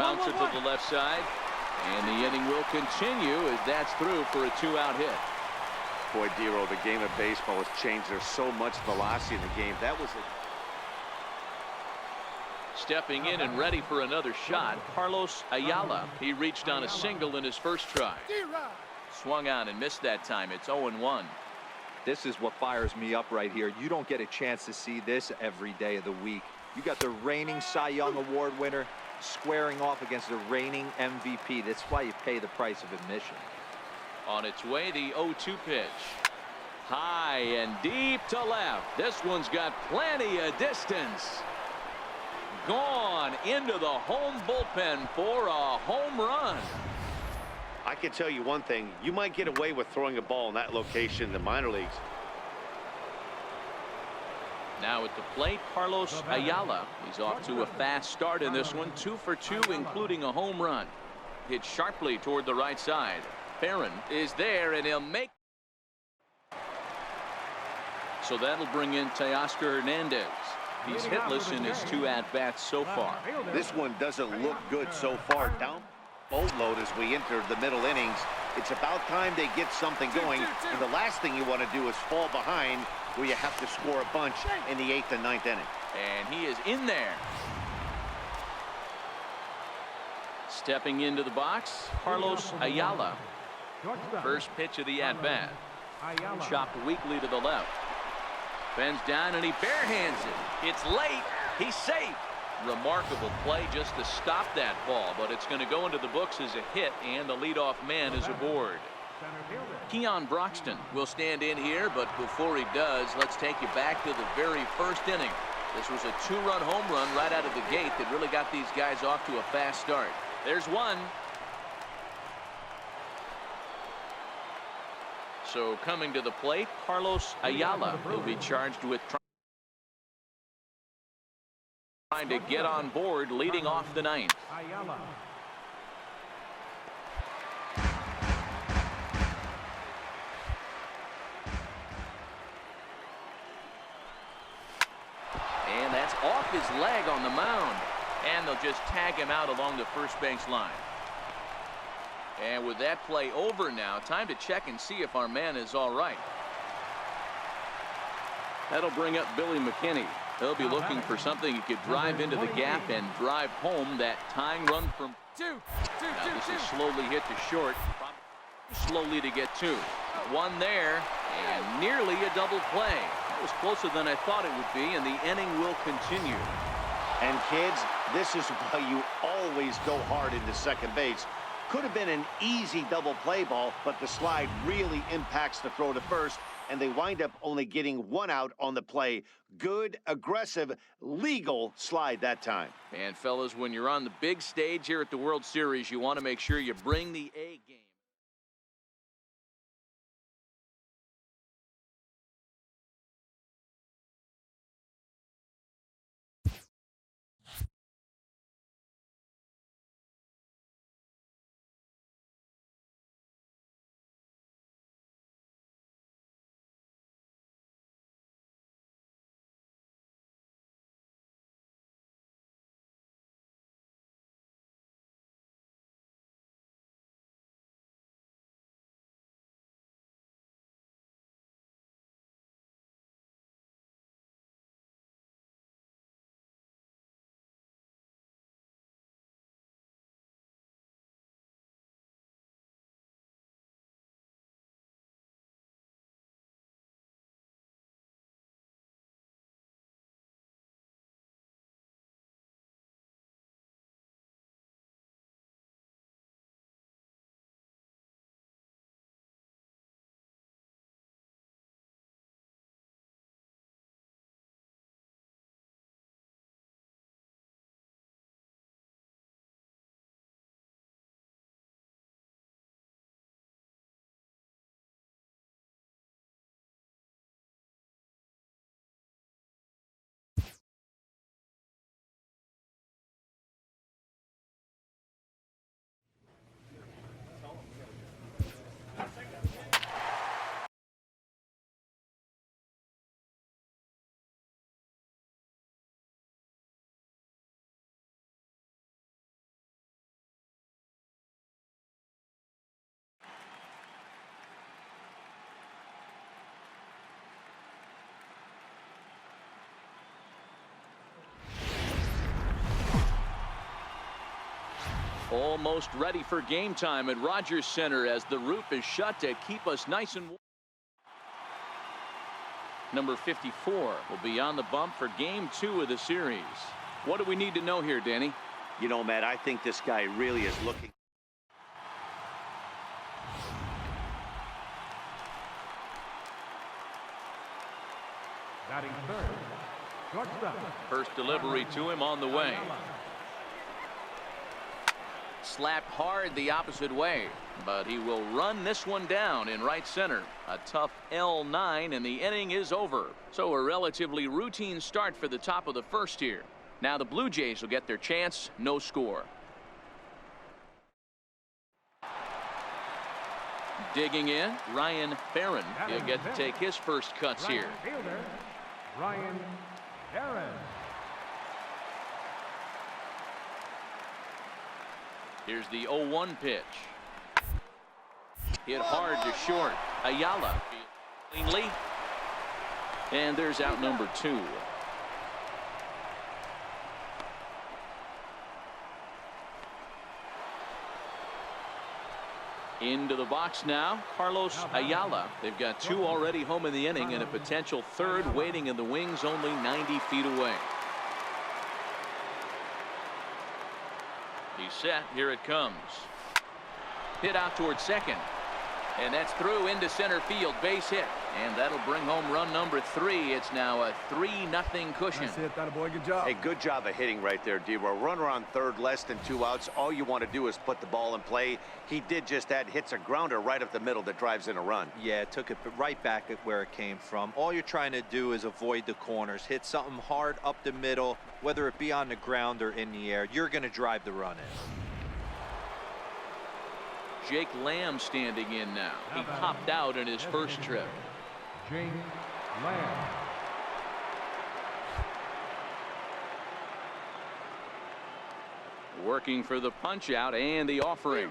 Bounce it to the left side. And the inning will continue as that's through for a 2-out hit. Boy, Dero, the game of baseball has changed. There's so much velocity in the game. That was it. Stepping in and ready for another shot, Carlos Ayala. He reached on a single in his first try. Swung on and missed that time. It's 0-1. This is what fires me up right here. You don't get a chance to see this every day of the week. You got the reigning Cy Young Award winner squaring off against the reigning MVP. That's why you pay the price of admission. On its way, the 0-2 pitch. High and deep to left. This one's got plenty of distance. Gone into the home bullpen for a home run. I can tell you one thing. You might get away with throwing a ball in that location in the minor leagues. Now at the plate, Carlos Ayala. He's off to a fast start in this one. 2 for 2, including a home run. Hit sharply toward the right side. Barron is there, and he'll make. So that'll bring in Teoscar Hernandez. He's hitless in his 2 at-bats so far. This one doesn't look good so far. Down boatload as we enter the middle innings. It's about time they get something going. And the last thing you want to do is fall behind where you have to score a bunch in the 8th and 9th inning. And he is in there. Stepping into the box, Carlos Ayala. First pitch of the at-bat. Chopped weakly to the left. Bends down and he barehands it. It's late. He's safe. Remarkable play just to stop that ball, but it's going to go into the books as a hit, and the leadoff man is aboard. Keon Broxton will stand in here, but before he does, let's take you back to the very first inning. This was a 2-run home run right out of the gate that really got these guys off to a fast start. There's one. So coming to the plate, Carlos Ayala will be charged with trying to get on board, leading off the 9th. And that's off his leg on the mound. And they'll just tag him out along the first base line. And with that play over now, time to check and see if our man is all right. That'll bring up Billy McKinney. He'll be looking for something he could drive into the gap and drive home that tying run from two. Now this is slowly hit to short. Slowly to get 2. 1 there, and nearly a double play. That was closer than I thought it would be, and the inning will continue. And kids, this is why you always go hard into second base. Could have been an easy double play ball, but the slide really impacts the throw to first, and they wind up only getting 1 out on the play. Good, aggressive, legal slide that time. And fellas, when you're on the big stage here at the World Series, you want to make sure you bring the A game. Almost ready for game time at Rogers Center as the roof is shut to keep us nice and warm. Number 54 will be on the bump for game 2 of the series. What do we need to know here, Danny? You know, Matt, I think this guy really is looking. Batting third, shortstop. First delivery to him on the way. Slapped hard the opposite way, but he will run this one down in right center. A tough L9, and the inning is over. So a relatively routine start for the top of the first here. Now the Blue Jays will get their chance. No score. Digging in, Ryan Barron. He'll get to take his first cuts here. Fielder, Ryan Barron. Here's the 0-1 pitch. Hit hard to short. Ayala cleanly. And there's out number 2. Into the box now, Carlos Ayala. They've got 2 already home in the inning and a potential 3rd waiting in the wings only 90 feet away. He's set. Here it comes. Hit out towards second. And that's through into center field. Base hit. And that'll bring home run number 3. It's now a 3-0 cushion. That's it. That boy. Good job. A good job of hitting right there, Debo. Runner on third, less than 2 outs. All you want to do is put the ball in play. He did just that. Hits a grounder right up the middle that drives in a run. Yeah, took it right back at where it came from. All you're trying to do is avoid the corners. Hit something hard up the middle, whether it be on the ground or in the air. You're going to drive the run in. Jake Lamb standing in now. He popped out in his first trip. Jake Lamb. Working for the punch out and the offering.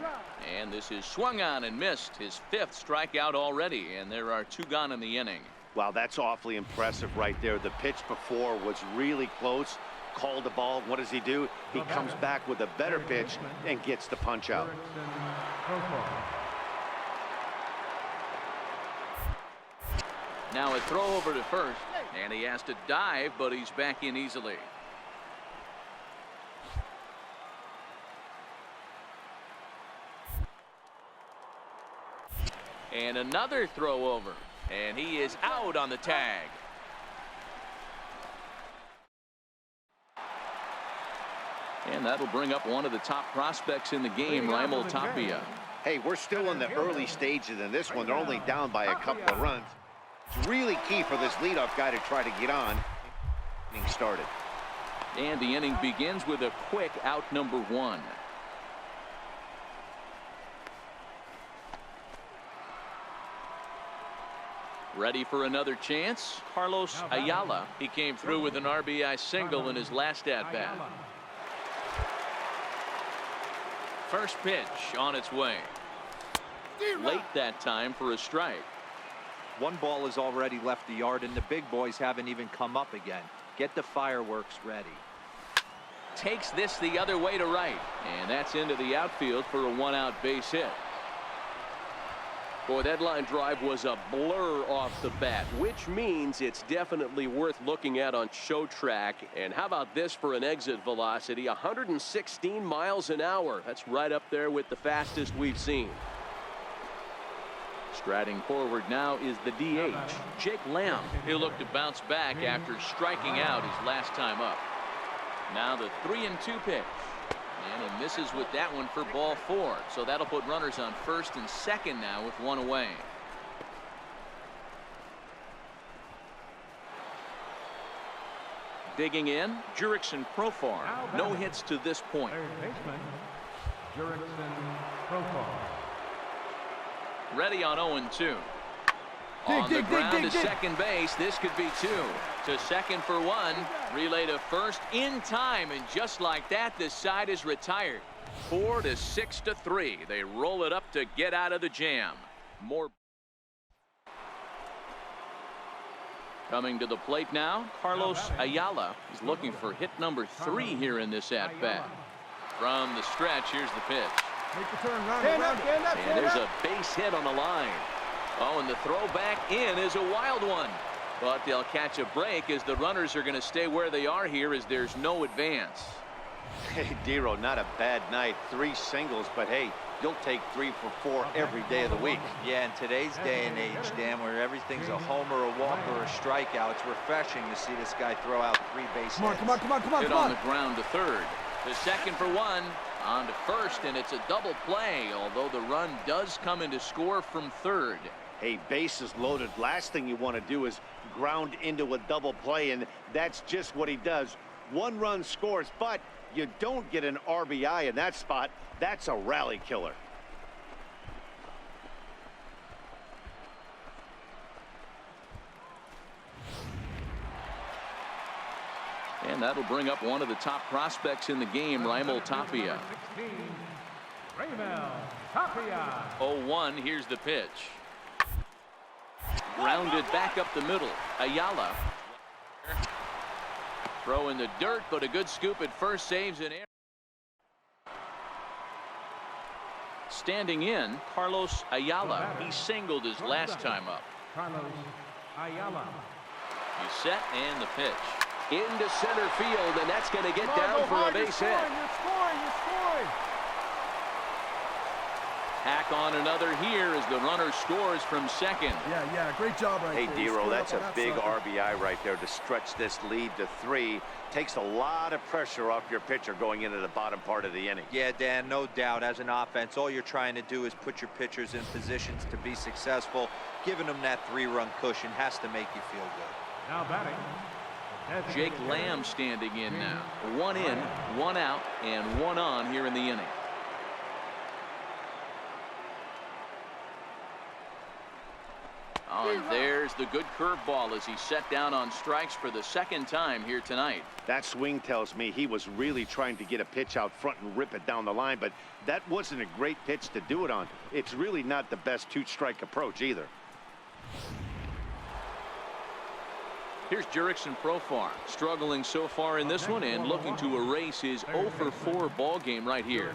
And this is swung on and missed. His 5th strikeout already, and there are 2 gone in the inning. Wow, that's awfully impressive right there. The pitch before was really close. Called the ball. What does he do? He comes back with a better pitch and gets the punch out. Now a throw over to first, and he has to dive, but he's back in easily. And another throw over, and he is out on the tag. And that'll bring up one of the top prospects in the game, Raimel Tapia. Hey, we're still in the early stages in this one. They're only down by a couple of runs. It's really key for this leadoff guy to try to get on. Inning started. And the inning begins with a quick out number 1. Ready for another chance? Carlos Ayala. He came through with an RBI single in his last at-bat. First pitch on its way. Late that time for a strike. 1 ball has already left the yard, and the big boys haven't even come up again. Get the fireworks ready. Takes this the other way to right, and that's into the outfield for a 1-out base hit. Boy, that line drive was a blur off the bat, which means it's definitely worth looking at on show track. And how about this for an exit velocity? 116 miles an hour. That's right up there with the fastest we've seen. Striding forward now is the DH, Jake Lamb. He'll look to bounce back after striking out his last time up. Now the 3-2 pitch. And he misses with that one for ball 4. So that'll put runners on first and second now with 1 away. Digging in, Jurickson Profar. No hits to this point. Third baseman, Jurickson Profar. Ready on 0-2. On the ground to second base. This could be 2. To second for 1. Relay to first in time, and just like that, this side is retired. 4-6-3. They roll it up to get out of the jam. More. Coming to the plate now, Carlos Ayala. He's looking for hit number 3 here in this at-bat. From the stretch, here's the pitch. Make the turn, round it, round it. And there's a base hit on the line. Oh, and the throw back in is a wild one. But they'll catch a break as the runners are going to stay where they are here as there's no advance. Hey, Dero, not a bad night. 3 singles, but hey, you'll take 3 for 4 every day of the week. Yeah, in today's day and age, Dan, where everything's a homer, a walk, or a strikeout, it's refreshing to see this guy throw out 3 base hits. Come on. Hit on the ground to third. The second for 1. On to first, and it's a double play, although the run does come in to score from third. Hey, bases loaded. Last thing you want to do is ground into a double play, and that's just what he does. 1 run scores, but you don't get an RBI in that spot. That's a rally killer. And that'll bring up one of the top prospects in the game, Raimel Tapia. 16, Raimel Tapia. 0-1, here's the pitch. Grounded back up the middle. Ayala. Throw in the dirt, but a good scoop at first, saves an error. Standing in, Carlos Ayala. He singled his last time up. Carlos Ayala. He's set, and the pitch. Into center field, and that's going to get down for a base hit. You're scoring. Tack on another here as the runner scores from second. Yeah, great job right Hey, there. Dero, that's a big RBI right there to stretch this lead to 3. Takes a lot of pressure off your pitcher going into the bottom part of the inning. Yeah, Dan, no doubt. As an offense, all you're trying to do is put your pitchers in positions to be successful. Giving them that 3-run cushion has to make you feel good. Now batting. Jake Lamb standing in now. 1 in, 1 out, and 1 on here in the inning. Oh, and there's the good curveball as he set down on strikes for the 2nd time here tonight. That swing tells me he was really trying to get a pitch out front and rip it down the line, but that wasn't a great pitch to do it on. It's really not the best 2-strike approach either. Here's Jurickson Profar, struggling so far in this one and looking to erase his 0 for 4 ball game right here.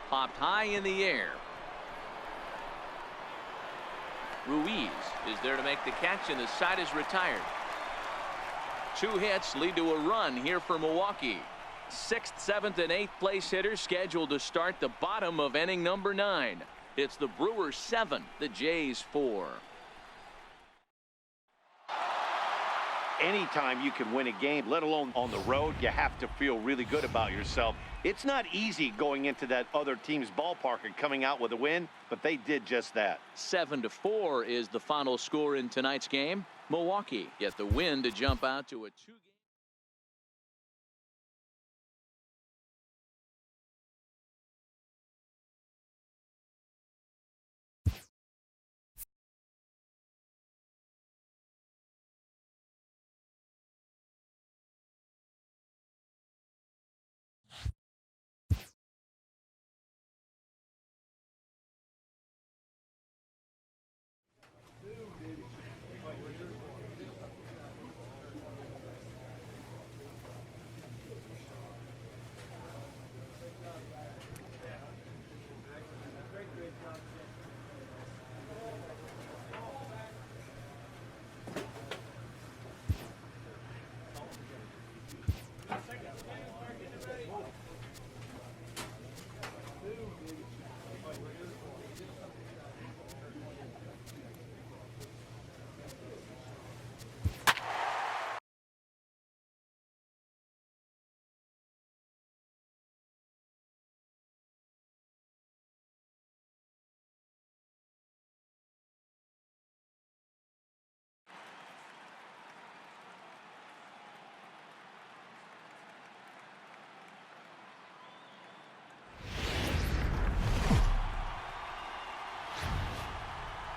Popped high in the air. Ruiz is there to make the catch, and the side is retired. 2 hits lead to a run here for Milwaukee. 6th, 7th, and 8th place hitters scheduled to start the bottom of inning number 9. It's the Brewers 7, the Jays 4. Anytime you can win a game, let alone on the road, you have to feel really good about yourself. It's not easy going into that other team's ballpark and coming out with a win, but they did just that. 7-4 is the final score in tonight's game. Milwaukee get the win to jump out to a 2-game.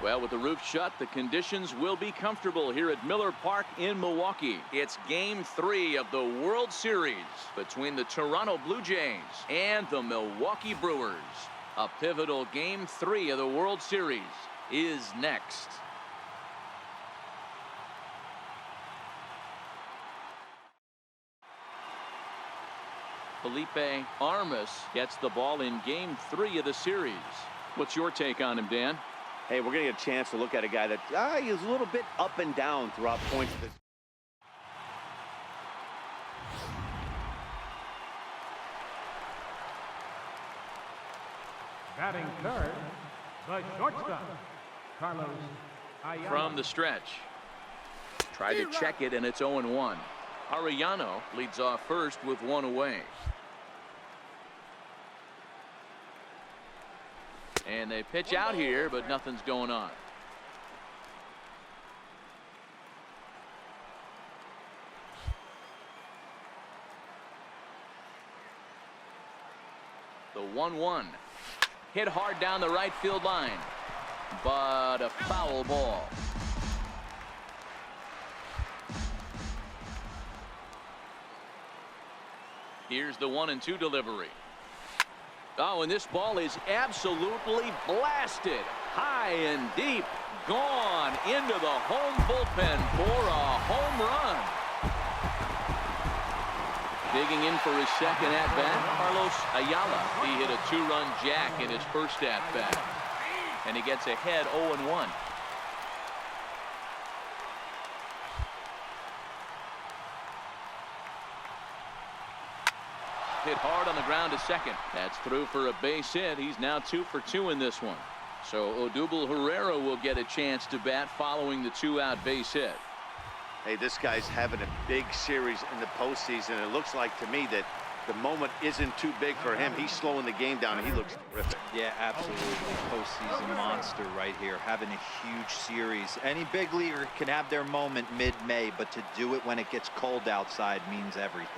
Well, with the roof shut, the conditions will be comfortable here at Miller Park in Milwaukee. It's Game 3 of the World Series between the Toronto Blue Jays and the Milwaukee Brewers. A pivotal Game 3 of the World Series is next. Felipe Armas gets the ball in Game 3 of the series. What's your take on him, Dan? Hey, we're going to get a chance to look at a guy that he's a little bit up and down throughout points of this. Batting third, the shortstop, Carlos Ayala. From the stretch. Tried to check it, and it's 0-1. Arellano leads off first with one away. And they pitch out here, but nothing's going on. The 1-1. Hit hard down the right field line, but a foul ball. Here's the 1-2 delivery. Oh, and this ball is absolutely blasted. High and deep. Gone into the home bullpen for a home run. Digging in for his second at-bat, Carlos Ayala. He hit a two-run jack in his first at-bat. And he gets ahead 0-1. Hit hard on the ground to second. That's through for a base hit. He's now 2 for 2 in this one. So Odubel Herrera will get a chance to bat following the 2-out base hit. Hey, this guy's having a big series in the postseason. It looks like to me that the moment isn't too big for him. He's slowing the game down, and he looks terrific. Yeah, absolutely. Postseason monster right here, having a huge series. Any big leaguer can have their moment mid-May, but to do it when it gets cold outside means everything.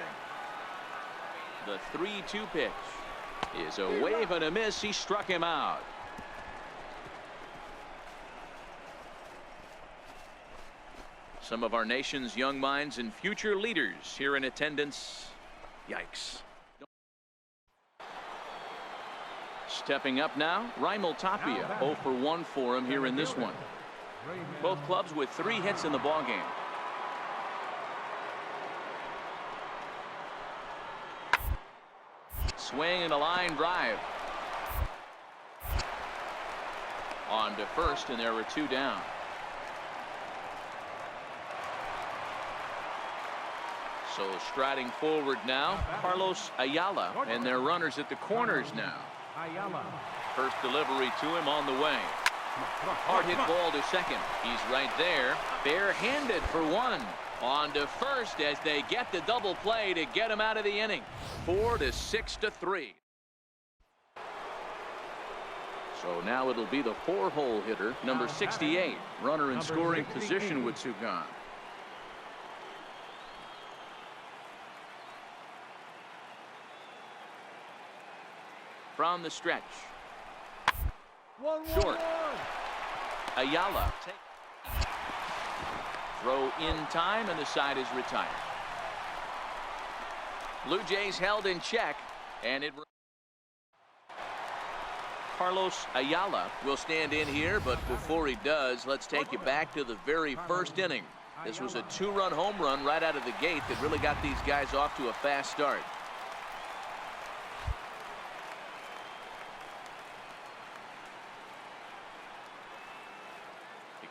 The 3-2 pitch is a wave and a miss. He struck him out. Some of our nation's young minds and future leaders here in attendance. Yikes. Stepping up now, Raimel Tapia. 0 for 1 for him here in this one. Both clubs with 3 hits in the ballgame. Swing and a line drive. On to first, and there were 2 down. So striding forward now, Carlos Ayala, and their runners at the corners now. First delivery to him on the way. Hard hit ball to second. He's right there, barehanded for 1. On to first as they get the double play to get him out of the inning. 4 to 6 to 3. So now it'll be the 4-hole hitter, number 68, runner in scoring position with 2 gone. From the stretch. Short. Ayala. Throw in time, and the side is retired. Blue Jays held in check, and it. Carlos Ayala will stand in here, but before he does, let's take you back to the very first inning. This was a 2-run home run right out of the gate that really got these guys off to a fast start.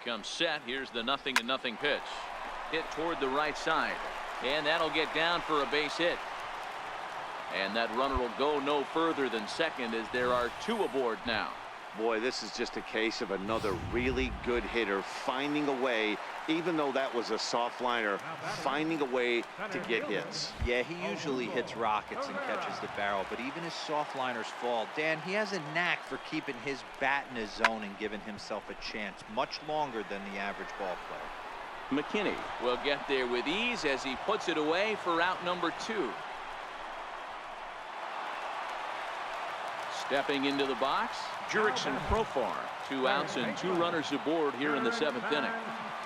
Comes set. Here's the 0-0 pitch. Hit toward the right side, and that'll get down for a base hit. And that runner will go no further than second as there are 2 aboard now. Boy, this is just a case of another really good hitter finding a way, even though that was a soft liner, finding a way to get hits. Yeah, he usually hits rockets and catches the barrel, but even his soft liners fall. Dan, he has a knack for keeping his bat in his zone and giving himself a chance much longer than the average ball player. McKinney will get there with ease as he puts it away for out number 2. Stepping into the box, Jurickson Profar. 2 outs and 2 runners aboard here in the 7th inning.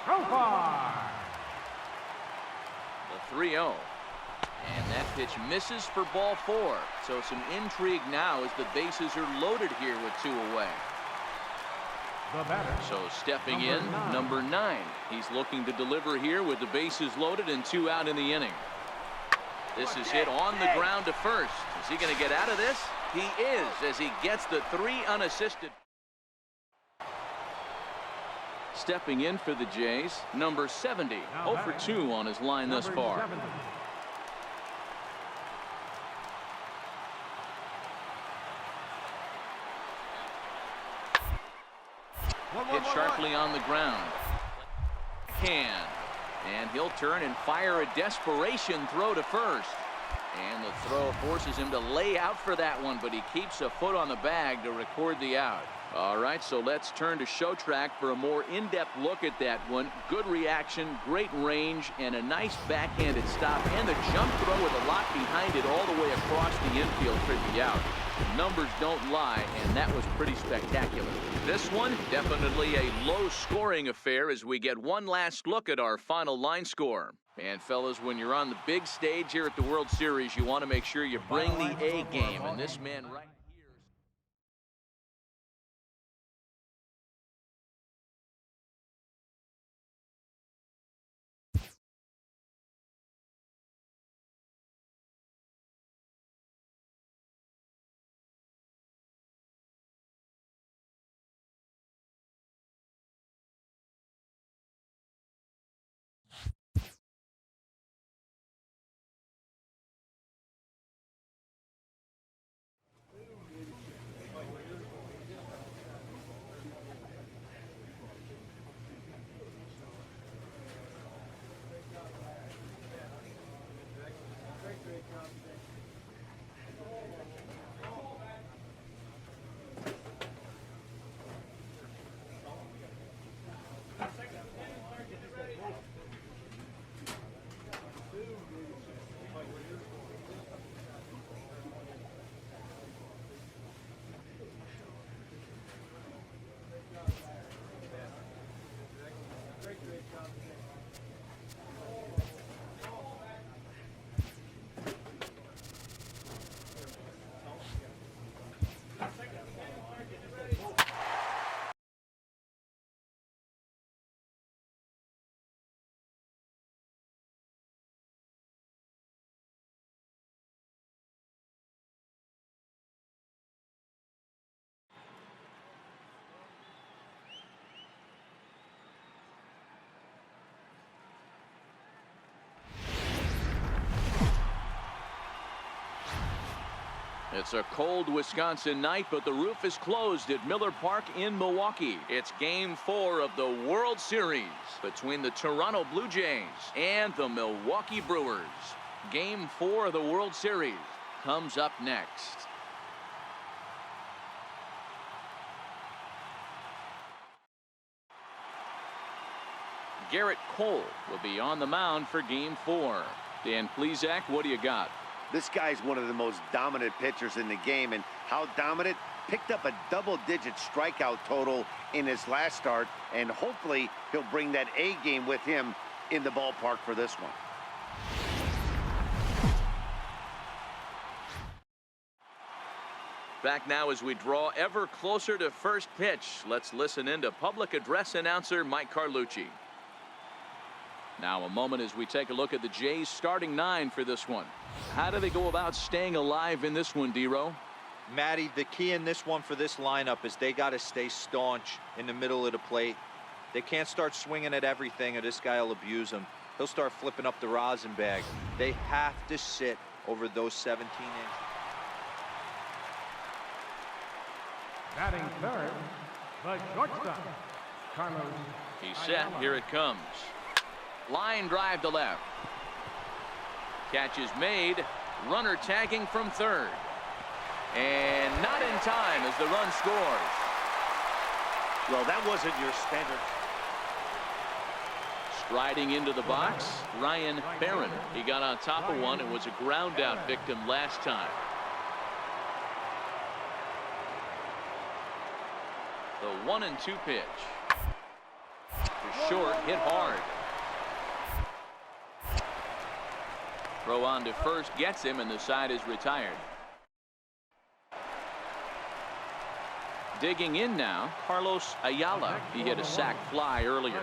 Profar. The 3-0. And that pitch misses for ball 4. So some intrigue now as the bases are loaded here with 2 away. So stepping in, number 9. He's looking to deliver here with the bases loaded and 2 out in the inning. This is hit on the ground to first. Is he going to get out of this? He is, as he gets the 3 unassisted. Stepping in for the Jays, number 70. 0 for 2 on his line thus far. 70. Hit sharply on the ground. And he'll turn and fire a desperation throw to first. And the throw forces him to lay out for that one, but he keeps a foot on the bag to record the out. All right, so let's turn to Show Track for a more in-depth look at that one. Good reaction, great range, and a nice backhanded stop. And the jump throw with a lot behind it all the way across the infield for the out. The numbers don't lie, and that was pretty spectacular. This one, definitely a low-scoring affair as we get one last look at our final line score. And, fellas, when you're on the big stage here at the World Series, you want to make sure you bring the A game, and this man right here. It's a cold Wisconsin night, but the roof is closed at Miller Park in Milwaukee. It's Game 4 of the World Series between the Toronto Blue Jays and the Milwaukee Brewers. Game 4 of the World Series comes up next. Garrett Cole will be on the mound for Game 4. Dan Plesac, what do you got? This guy's one of the most dominant pitchers in the game, and how dominant? Picked up a double-digit strikeout total in his last start, and hopefully he'll bring that A game with him in the ballpark for this one. Back now as we draw ever closer to first pitch. Let's listen in to public address announcer Mike Carlucci. Now a moment as we take a look at the Jays starting 9 for this one. How do they go about staying alive in this one, D-Row? Matty, the key in this one for this lineup is they got to stay staunch in the middle of the plate. They can't start swinging at everything or this guy will abuse them. He'll start flipping up the rosin bag. They have to sit over those 17 inches. Batting third, the shortstop, Carlos. He's set. Here it comes. Line drive to left. Catch is made. Runner tagging from third. And not in time as the run scores. Well, that wasn't your standard. Striding into the box, Ryan Barron. He got on top of one and was a ground out victim last time. The 1-2 pitch. To short, hit hard. Throw on to first gets him, and the side is retired. Digging in now, Carlos Ayala. He hit a sac fly earlier.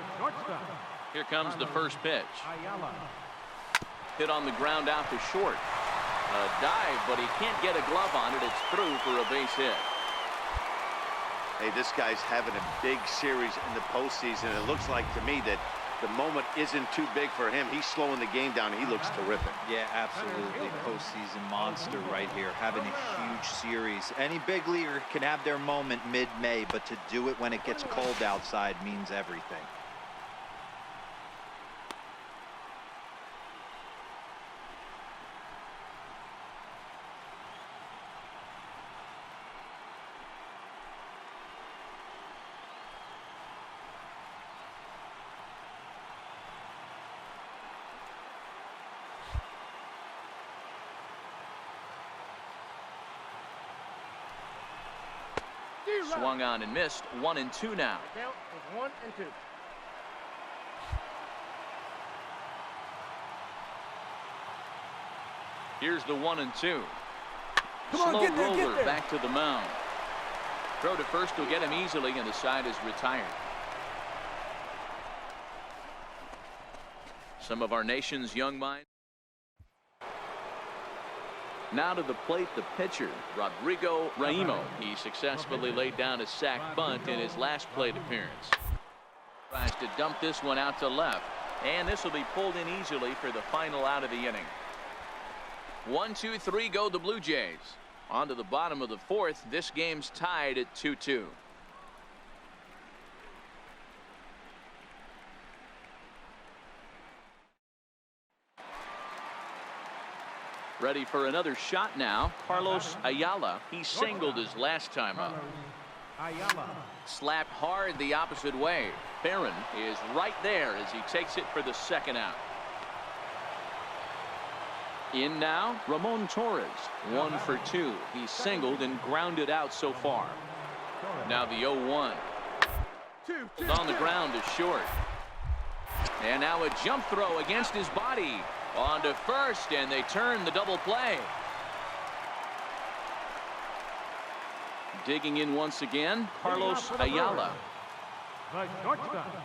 Here comes the first pitch. Hit on the ground out to short. A dive, but he can't get a glove on it. It's through for a base hit. Hey, this guy's having a big series in the postseason. It looks like to me that the moment isn't too big for him. He's slowing the game down. He looks terrific. Yeah, absolutely. Postseason monster right here, having a huge series. Any big leaguer can have their moment mid-May, but to do it when it gets cold outside means everything. Swung on and missed. 1-2 now. Count is 1-2. Here's the 1-2. Come on, Slow get there, get roller there. back to the mound. Throw to first will get him easily, and the side is retired. Some of our nation's young minds. Now to the plate, the pitcher, Rodrigo Raimo. He successfully laid down a sac bunt in his last plate appearance. Tries to dump this one out to left, and this will be pulled in easily for the final out of the inning. 1-2-3 go the Blue Jays. On to the bottom of the fourth. This game's tied at 2-2. Ready for another shot now. Carlos Ayala. He singled his last time up. Ayala. Slapped hard the opposite way. Barron is right there as he takes it for the second out. In now, Ramon Torres. 1 for 2. He's singled and grounded out so far. Now the 0-1. On the ground is short. And now a jump throw against his body. On to first, and they turn the double play. Digging in once again, Carlos Ayala. The shortstop,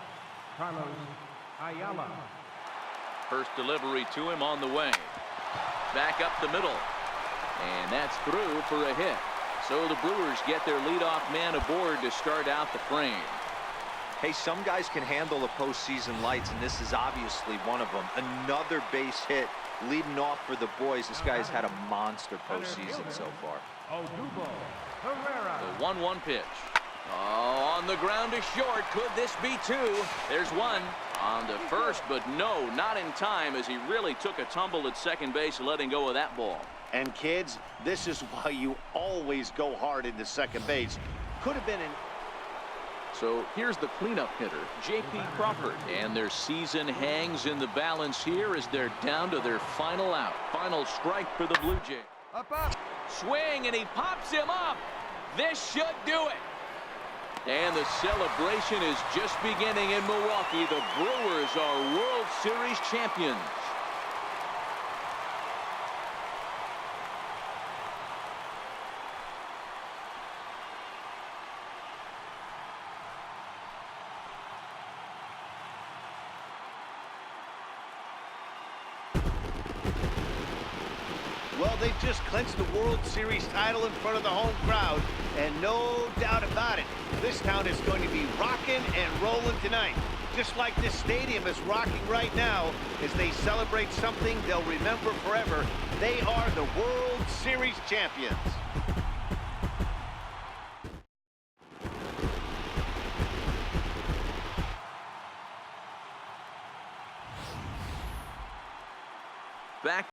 Carlos Ayala. First delivery to him on the way. Back up the middle. And that's through for a hit. So the Brewers get their leadoff man aboard to start out the frame. Hey, some guys can handle the postseason lights, and this is obviously one of them. Another base hit leading off for the boys. This guy's had a monster postseason so far. Odubel Herrera. The 1-1 pitch. Oh, on the ground to short. Could this be two? There's one. On to first, but no, not in time, as he really took a tumble at second base, letting go of that ball. And kids, this is why you always go hard into second base. Could have been an... So here's the cleanup hitter, J.P. Crawford. And their season hangs in the balance here as they're down to their final out. Final strike for the Blue Jays. Up, up. Swing, and he pops him up. This should do it. And the celebration is just beginning in Milwaukee. The Brewers are World Series champions. Well, they just clinched the World Series title in front of the home crowd, and no doubt about it, this town is going to be rocking and rolling tonight. Just like this stadium is rocking right now as they celebrate something they'll remember forever. They are the World Series champions. Back